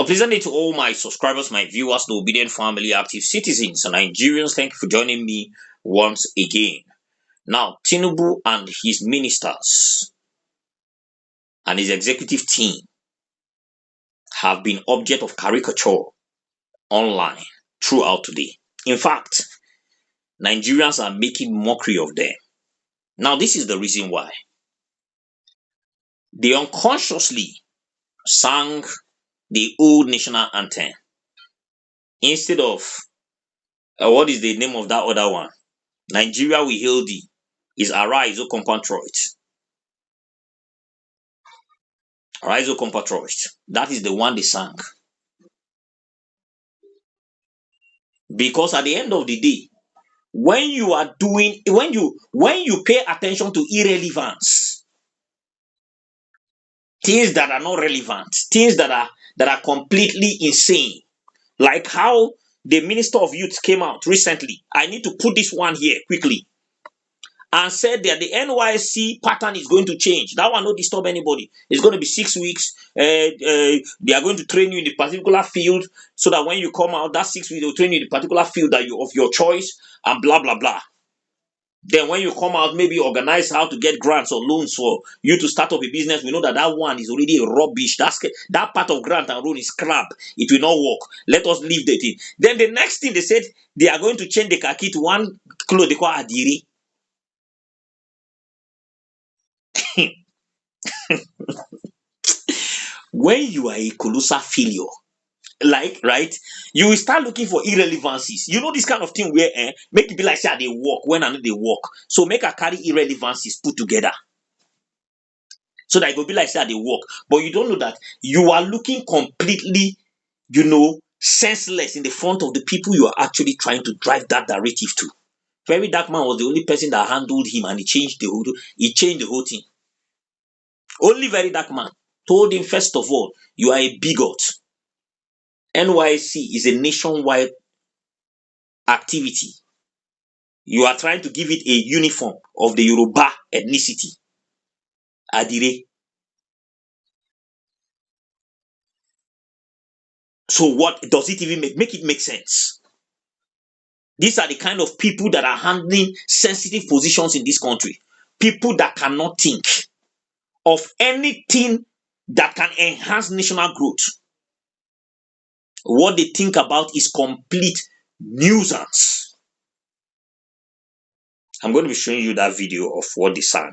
pleasant day to all my subscribers, my viewers, the obedient family, active citizens, and Nigerians. Thank you for joining me once again. Now, Tinubu and his ministers and his executive team have been object of caricature online throughout today. In fact, Nigerians are making mockery of them. Now, this is the reason why. They unconsciously sang the old national anthem instead of what is the name of that other one? Nigeria we hail thee, is arise, O compatriots. Arise, O compatriots. That is the one they sang. Because at the end of the day, when you pay attention to irrelevance, things that are not relevant, things that are completely insane, like how the Minister of Youth came out recently. I need to put this one here quickly. And said that the NYSC pattern is going to change. That one not disturb anybody. It's going to be 6 weeks. They are going to train you in a particular field so that when you come out, that 6 weeks, they'll train you in a particular field that you of your choice and blah, blah, blah. Then when you come out, maybe organize how to get grants or loans for you to start up a business. We know that that one is already a rubbish. That part of grant and loan is crap. It will not work. Let us leave the thing. Then the next thing they said, they are going to change the khaki to one cloth they call adiri. When you are a colossal failure, right, you will start looking for irrelevancies. You know this kind of thing where make it be like say they work when I know they work. So make a carry irrelevancies put together. So that it will be like say they work. But you don't know that you are looking completely, senseless in the front of the people you are actually trying to drive that narrative to. Very Dark Man was the only person that handled him and he changed the whole thing. Only Very Dark Man told him, first of all, you are a bigot. NYC is a nationwide activity. You are trying to give it a uniform of the Yoruba ethnicity. Adire. So what does it even make it make sense? These are the kind of people that are handling sensitive positions in this country. People that cannot think of anything that can enhance national growth. What they think about is complete nuisance. I'm going to be showing you that video of what they sang,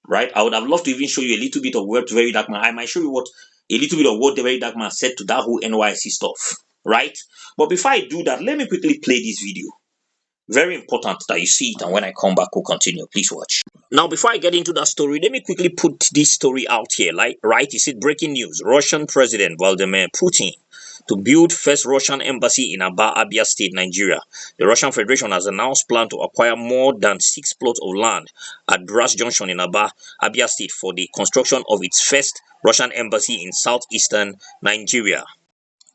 right? I would have loved to even show you a little bit of what Very Dark Man. I might show you a little bit of what the Very Dark Man said to that whole NYC stuff, right? But before I do that, let me quickly play this video. Very important that you see it, and when I come back, we'll continue. Please watch. Now, before I get into that story, let me quickly put this story out here. Right? You see, breaking news. Russian President Vladimir Putin to build first Russian embassy in Abia State, Nigeria. The Russian Federation has announced plan to acquire more than 6 plots of land at Brass Junction in Abia State for the construction of its first Russian embassy in southeastern Nigeria.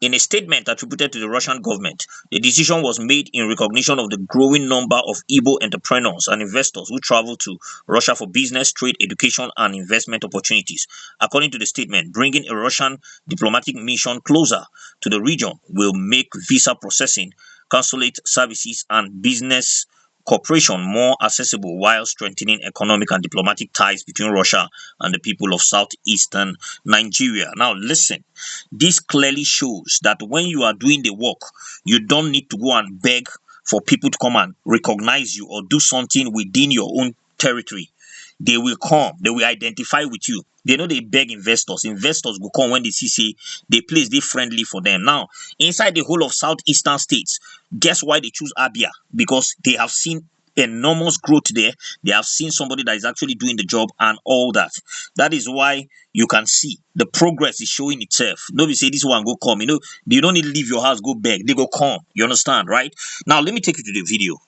In a statement attributed to the Russian government, the decision was made in recognition of the growing number of Igbo entrepreneurs and investors who travel to Russia for business, trade, education, and investment opportunities. According to the statement, bringing a Russian diplomatic mission closer to the region will make visa processing, consulate services, and business cooperation more accessible while strengthening economic and diplomatic ties between Russia and the people of southeastern Nigeria. Now listen, this clearly shows that when you are doing the work, you don't need to go and beg for people to come and recognize you or do something within your own territory. They will come, they will identify with you. They know they beg investors. Investors will come when they see the place they friendly for them. Now, inside the whole of southeastern states, guess why they choose Abia? Because they have seen enormous growth there. They have seen somebody that is actually doing the job and all that. That is why you can see the progress is showing itself. Nobody say this one go come. You don't need to leave your house, go beg. They go come. You understand, right? Now, let me take you to the video.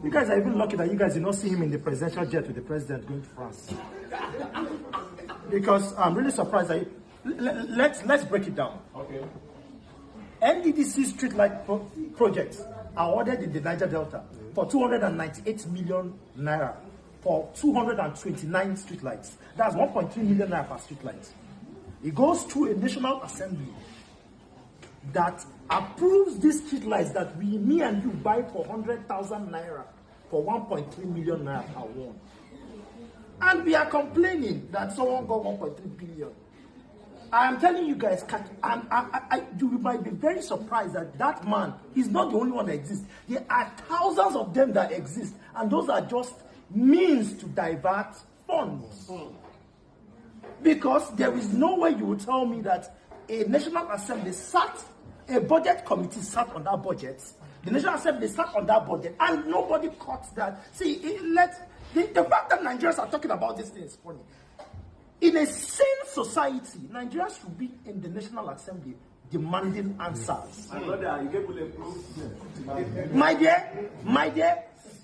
You guys are even lucky that you guys did not see him in the presidential jet with the president going to France. Because I'm really surprised that let's break it down. Okay. NDDC street light projects are ordered in the Niger Delta for 298 million naira for 229 street lights. That's 1.3 million naira per street light. It goes to a national assembly that approves these street lights that me and you buy for 100,000 naira for 1.3 million naira per one. And we are complaining that someone got 1.3 billion. I am telling you guys, you might be very surprised that that man is not the only one that exists. There are thousands of them that exist, and those are just means to divert funds. Because there is no way you will tell me that a National Assembly a budget committee sat on that budget, the National Assembly sat on that budget, and nobody caught that. See, the fact that Nigerians are talking about this thing is funny. In a sane society, Nigerians should be in the National Assembly demanding answers. My dear,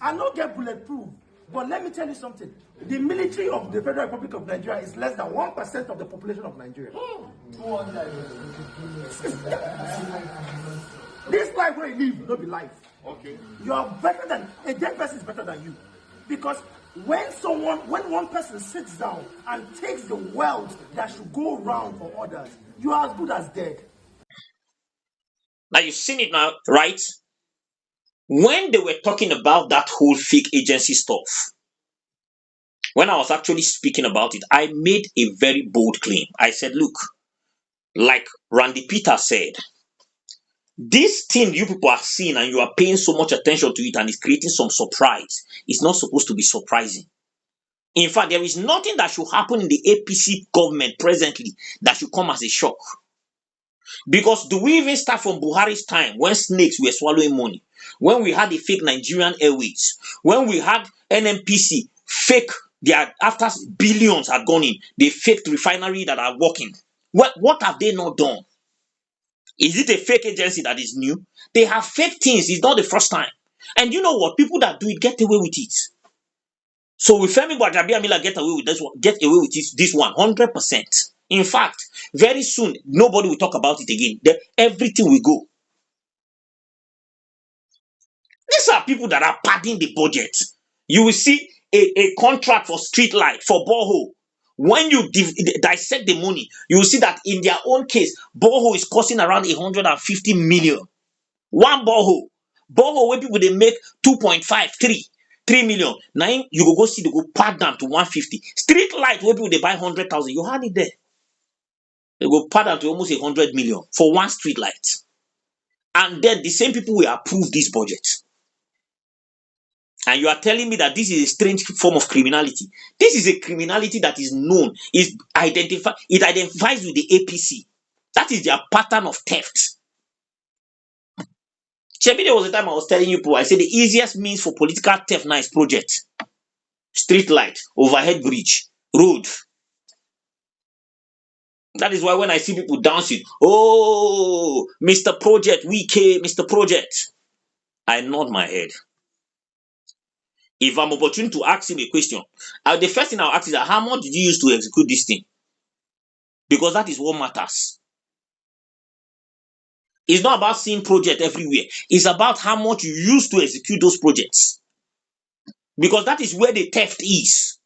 I don't get bulletproof. But let me tell you something. The military of the Federal Republic of Nigeria is less than 1% of the population of Nigeria. This life where you live will not be life. Okay. You are better than a dead person is better than you. Because when one person sits down and takes the wealth that should go around for others, you are as good as dead. Now you've seen it now, right? When they were talking about that whole fake agency stuff, when I was actually speaking about it, I made a very bold claim. I said, look, like Randy Peter said, this thing you people are seeing and you are paying so much attention to it and it's creating some surprise. It's not supposed to be surprising. In fact, there is nothing that should happen in the APC government presently that should come as a shock. Because do we even start from Buhari's time when snakes were swallowing money? When we had the fake Nigerian Airways? When we had NNPC fake, after billions had gone in, they faked refinery that are working. What have they not done? Is it a fake agency that is new? They have fake things. It's not the first time. And you know what? People that do it get away with it. So with Femi Gbajabiamila get away with this one 100%. In fact, very soon nobody will talk about it again. Everything will go. These are people that are padding the budget. You will see a contract for street light, for borehole. When you dissect the money, you will see that in their own case, borehole is costing around 150 million. One borehole. Borehole where people they make 2.5, 3 million. Now you go see they go pad down to 150. Street light where people they buy 100,000. You had it there. They go pad down to almost 100 million for one street light. And then the same people will approve this budget. And you are telling me that this is a strange form of criminality. This is a criminality that is known, it identifies with the APC. That is their pattern of theft. Shebi, there was a time I was telling you people, I said the easiest means for political theft now is project. Street light, overhead bridge, road. That is why when I see people dancing, oh, Mr. Project, Mr. Project, I nod my head. If I'm opportune to ask him a question, the first thing I'll ask is that how much did you use to execute this thing? Because that is what matters. It's not about seeing project everywhere. It's about how much you use to execute those projects. Because that is where the theft is.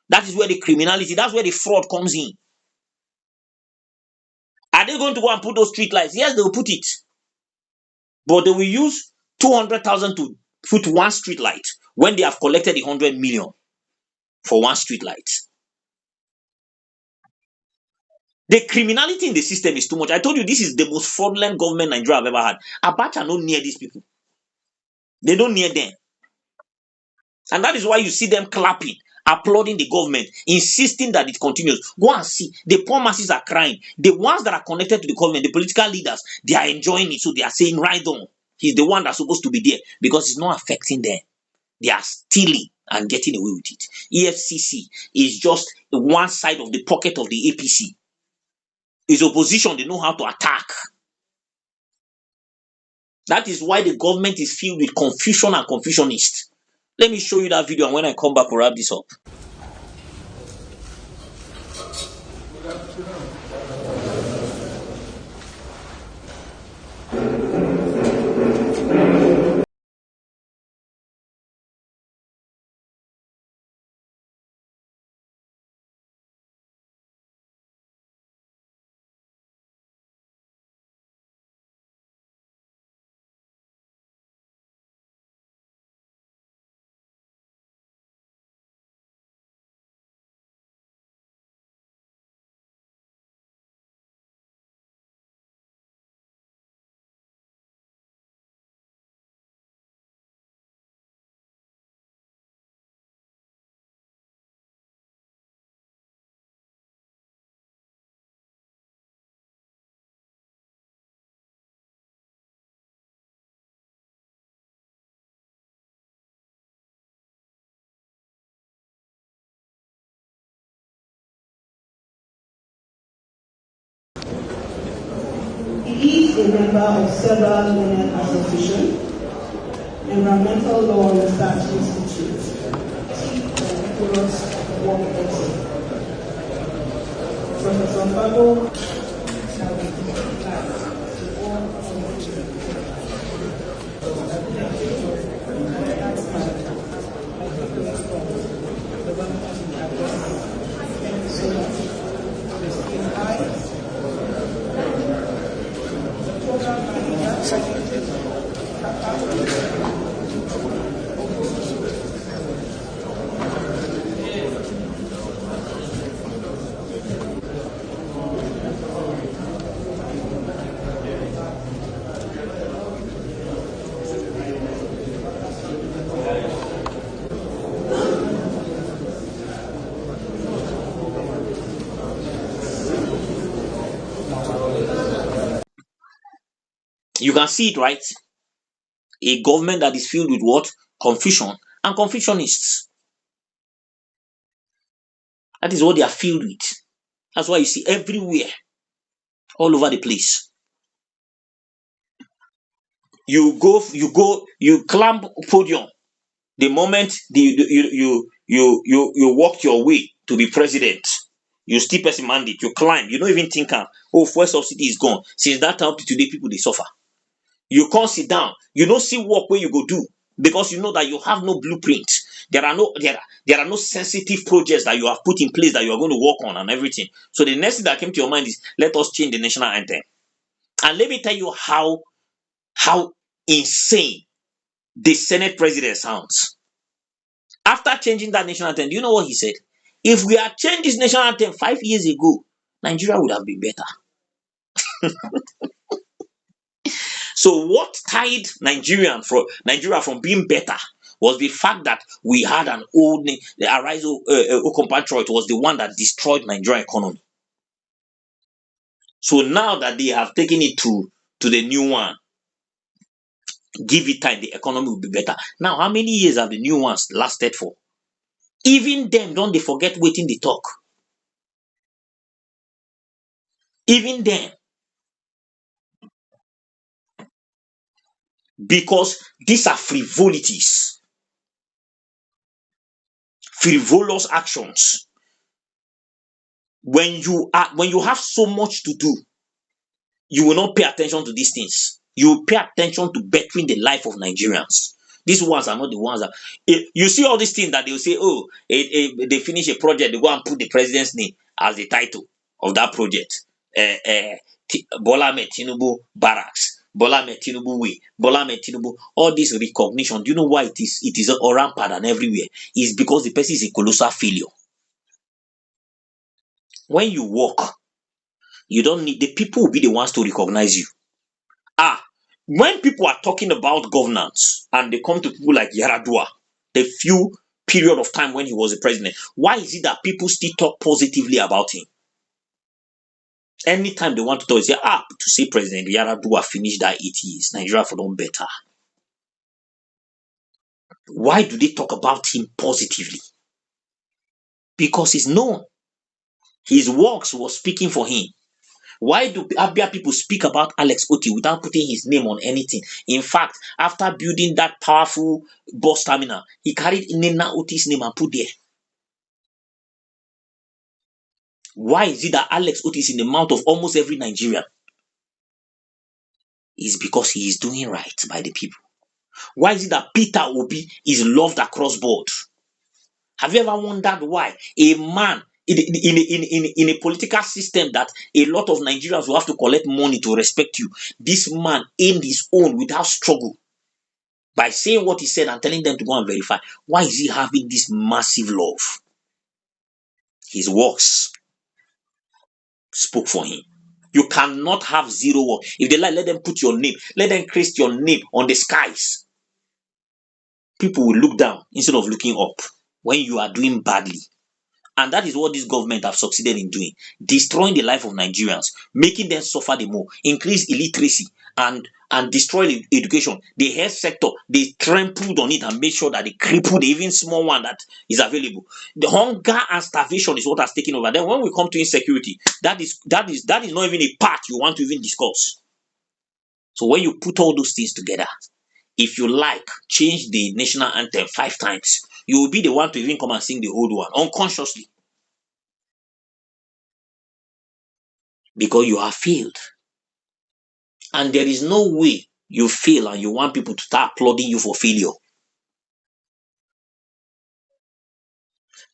That is where the criminality, that's where the fraud comes in. Are they going to go and put those street lights? Yes, they will put it. But they will use 200,000 to put one street light when they have collected 100 million for one street light. The criminality in the system is too much. I told you this is the most fraudulent government Nigeria have ever had. Abacha not near these people. They don't near them. And that is why you see them clapping, applauding the government, insisting that it continues. Go and see. The poor masses are crying. The ones that are connected to the government, the political leaders, they are enjoying it. So they are saying, right on. He's the one that's supposed to be there because it's not affecting them. They are stealing and getting away with it. EFCC is just one side of the pocket of the APC. It's opposition, they know how to attack. That is why the government is filled with confusion and confusionists. Let me show you that video, and when I come back, we'll wrap this up. a member of several union associations, environmental law research institutes, rigorous work ethic. Professor Fabo shall be glad to all You can see it, right? A government that is filled with what? Confusion and confucionists. That is what they are filled with. That's why you see everywhere, all over the place. You climb podium. The moment you walk your way to be president, you still person mandate, you climb, you don't even think, oh, fuel subsidy is gone. Since that time to today, people they suffer. You can't sit down, you don't see work where you go do, because you know that you have no blueprint. There are no sensitive projects that you have put in place that you are going to work on and everything. So the next thing that came to your mind is, let us change the national anthem. And let me tell you how insane the Senate president sounds. After changing that national anthem, do you know what he said? If we had changed this national anthem 5 years ago, Nigeria would have been better. So what tied Nigeria from being better was the fact that we had an old name. The Arizo compatriot was the one that destroyed Nigerian economy. So now that they have taken it to the new one, give it time, the economy will be better. Now, how many years have the new ones lasted for? Even them, don't they forget waiting the talk? Even them. Because these are frivolities, frivolous actions. When you have so much to do, you will not pay attention to these things. You will pay attention to bettering the life of Nigerians. These ones are not the ones that you see all these things that they will say, oh, they finish a project, they go and put the president's name as the title of that project. Bola Ahmed Tinubu Barracks, Bola Ahmed Tinubu Way, Bola Ahmed Tinubu, all this recognition. Do you know why it is? It is rampant and everywhere. It's because the person is a colossal failure. When you work, you don't need the people will be the ones to recognize you. When people are talking about governance and they come to people like Yaradua, the few period of time when he was the president, why is it that people still talk positively about him? Anytime they want to talk, they say, to say President Yaradua finished that 8 years, Nigeria for done better. Why do they talk about him positively? Because he's known. His works was speaking for him. Why do Abia people speak about Alex Oti without putting his name on anything? In fact, after building that powerful bus terminal, he carried Nena Oti's name and put there. Why is it that Alex Oti is in the mouth of almost every Nigerian? It's because he is doing right by the people. Why is it that Peter Obi is loved across board? Have you ever wondered why a man in a political system that a lot of Nigerians will have to collect money to respect you, this man earned his own without struggle by saying what he said and telling them to go and verify? Why is he having this massive love? His works spoke for him. You cannot have zero work. If they like, let them put your name, let them create your name on the skies. People will look down instead of looking up when you are doing badly. And that is what this government have succeeded in doing. Destroying the life of Nigerians, making them suffer the more, increase illiteracy, and destroy education. The health sector, they trampled on it and made sure that they crippled the even small one that is available. The hunger and starvation is what has taken over. Then when we come to insecurity, that is not even a part you want to even discuss. So when you put all those things together, if you like, change the national anthem 5 times. You will be the one to even come and sing the old one unconsciously because you have failed. And there is no way you fail and you want people to start applauding you for failure.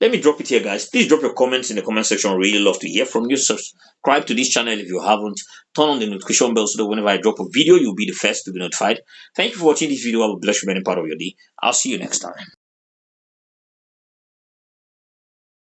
Let me drop it here, guys. Please drop your comments in the comment section. Really love to hear from you. Subscribe to this channel if you haven't. Turn on the notification bell so that whenever I drop a video, you'll be the first to be notified. Thank you for watching this video. I will bless you many part of your day. I'll see you next time.